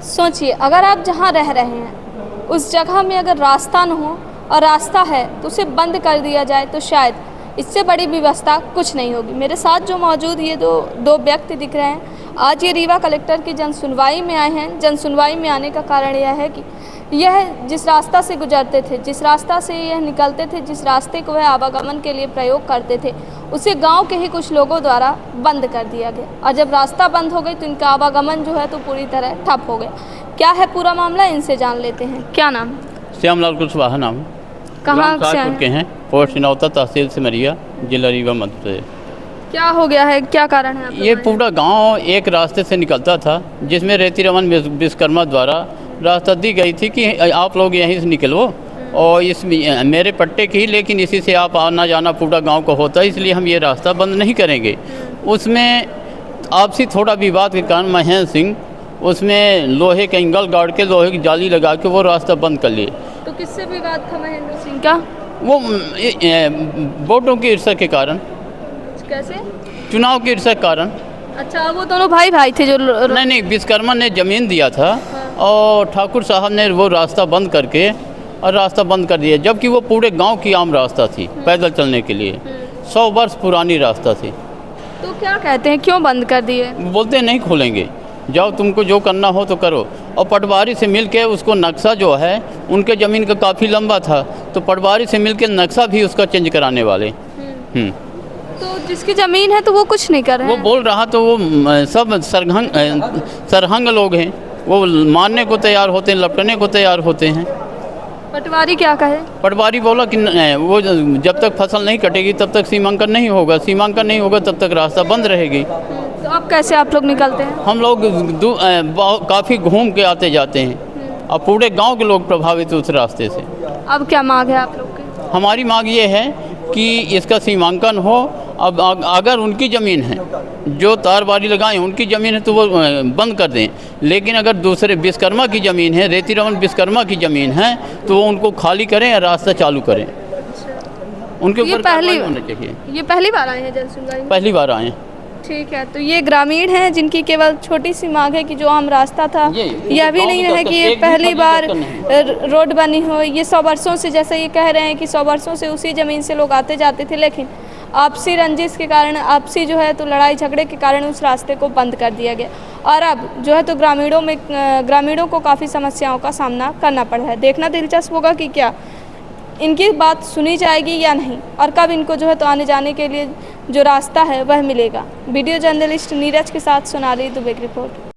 सोचिए, अगर आप जहाँ रह रहे हैं उस जगह में अगर रास्ता न हो और रास्ता है तो उसे बंद कर दिया जाए तो शायद इससे बड़ी व्यवस्था कुछ नहीं होगी। मेरे साथ जो मौजूद ये दो व्यक्ति दिख रहे हैं, आज ये रीवा कलेक्टर की जन सुनवाई में आए हैं। जन सुनवाई में आने का कारण यह है कि यह जिस रास्ता से गुजरते थे, जिस रास्ता से यह निकलते थे, जिस रास्ते को वह आवागमन के लिए प्रयोग करते थे, उसे गांव के ही कुछ लोगों द्वारा बंद कर दिया गया। और जब रास्ता बंद हो गई तो इनका आवागमन जो है तो पूरी तरह ठप हो गया। क्या है पूरा मामला, इनसे जान लेते हैं। क्या नाम है? श्यामलाल कुशवाहा नाम। कहाँ से आए के हैं? पोस्ट सिनौता, तहसील सिमरिया, जिला रीवा, मध्य प्रदेश। क्या हो गया है, क्या कारण है? ये पूरा गांव एक रास्ते से निकलता था जिसमें रेती रमन विश्वकर्मा द्वारा रास्ता दी गई थी कि आप लोग यहीं से निकलो और इस मेरे पट्टे की, लेकिन इसी से आप आना जाना पूरा गांव को होता है, इसलिए हम ये रास्ता बंद नहीं करेंगे। उसमें आपसी थोड़ा विवाद के कारण महेंद्र सिंह उसमें लोहे के एंगल गाड़ के, लोहे की जाली लगा के वो रास्ता बंद कर लिए। तो किससे विवाद था महेंद्र सिंह का? वो वोटों की ईर्ष्या के कारण। कैसे? चुनाव की ईर्ष्या के कारण। अच्छा, वो दोनों भाई थे जो नहीं, विश्वकर्मा ने ज़मीन दिया था और ठाकुर साहब ने वो रास्ता बंद करके और रास्ता बंद कर दिया, जबकि वो पूरे गांव की आम रास्ता थी पैदल चलने के लिए। 100 वर्ष पुरानी रास्ता थी। तो क्या कहते हैं, क्यों बंद कर दिए? बोलते नहीं खोलेंगे, जाओ तुमको जो करना हो तो करो। और पटवारी से मिल के उसको नक्शा जो है, उनके ज़मीन का काफ़ी लंबा था, तो पटवारी से मिल के नक्शा भी उसका चेंज कराने वाले। तो जिसकी ज़मीन है तो वो कुछ नहीं कर रहे हैं। वो बोल रहा तो वो सब सरहंग लोग हैं, वो मानने को तैयार होते हैं, लपटने को तैयार होते हैं। पटवारी क्या कहे? पटवारी बोला कि वो जब तक फसल नहीं कटेगी तब तक सीमांकन नहीं होगा, सीमांकन नहीं होगा तब तक रास्ता बंद रहेगी। तो अब कैसे आप लोग निकलते हैं? हम लोग काफ़ी घूम के आते जाते हैं और पूरे गांव के लोग प्रभावित उस रास्ते से। अब क्या मांग है आप लोग की? हमारी मांग ये है कि इसका सीमांकन हो। अब अगर उनकी ज़मीन है, जो तारबारी लगाए उनकी ज़मीन है तो वो बंद कर दें, लेकिन अगर दूसरे विश्वकर्मा की ज़मीन है, रेती रमन विश्वकर्मा की ज़मीन है, तो वो उनको खाली करें या रास्ता चालू करें। उनके ऊपर कार्रवाई होना चाहिए। ये पहली बार आए हैं जन सुनवाई में? पहली बार आए हैं। ठीक है, तो ये ग्रामीण हैं जिनकी केवल छोटी सी मांग है कि जो आम रास्ता था, यह भी नहीं है कि ये पहली बार रोड बनी हो। ये 100 वर्षों से, जैसे ये कह रहे हैं कि 100 वर्षों से उसी ज़मीन से लोग आते जाते थे, लेकिन आपसी रंजिश के कारण, आपसी जो है तो लड़ाई झगड़े के कारण उस रास्ते को बंद कर दिया गया। और अब जो है तो ग्रामीणों को काफ़ी समस्याओं का सामना करना पड़ रहा है। देखना दिलचस्प होगा कि क्या इनकी बात सुनी जाएगी या नहीं, और कब इनको जो है तो आने जाने के लिए जो रास्ता है वह मिलेगा। वीडियो जर्नलिस्ट नीरज के साथ सोनाली दुबे की रिपोर्ट।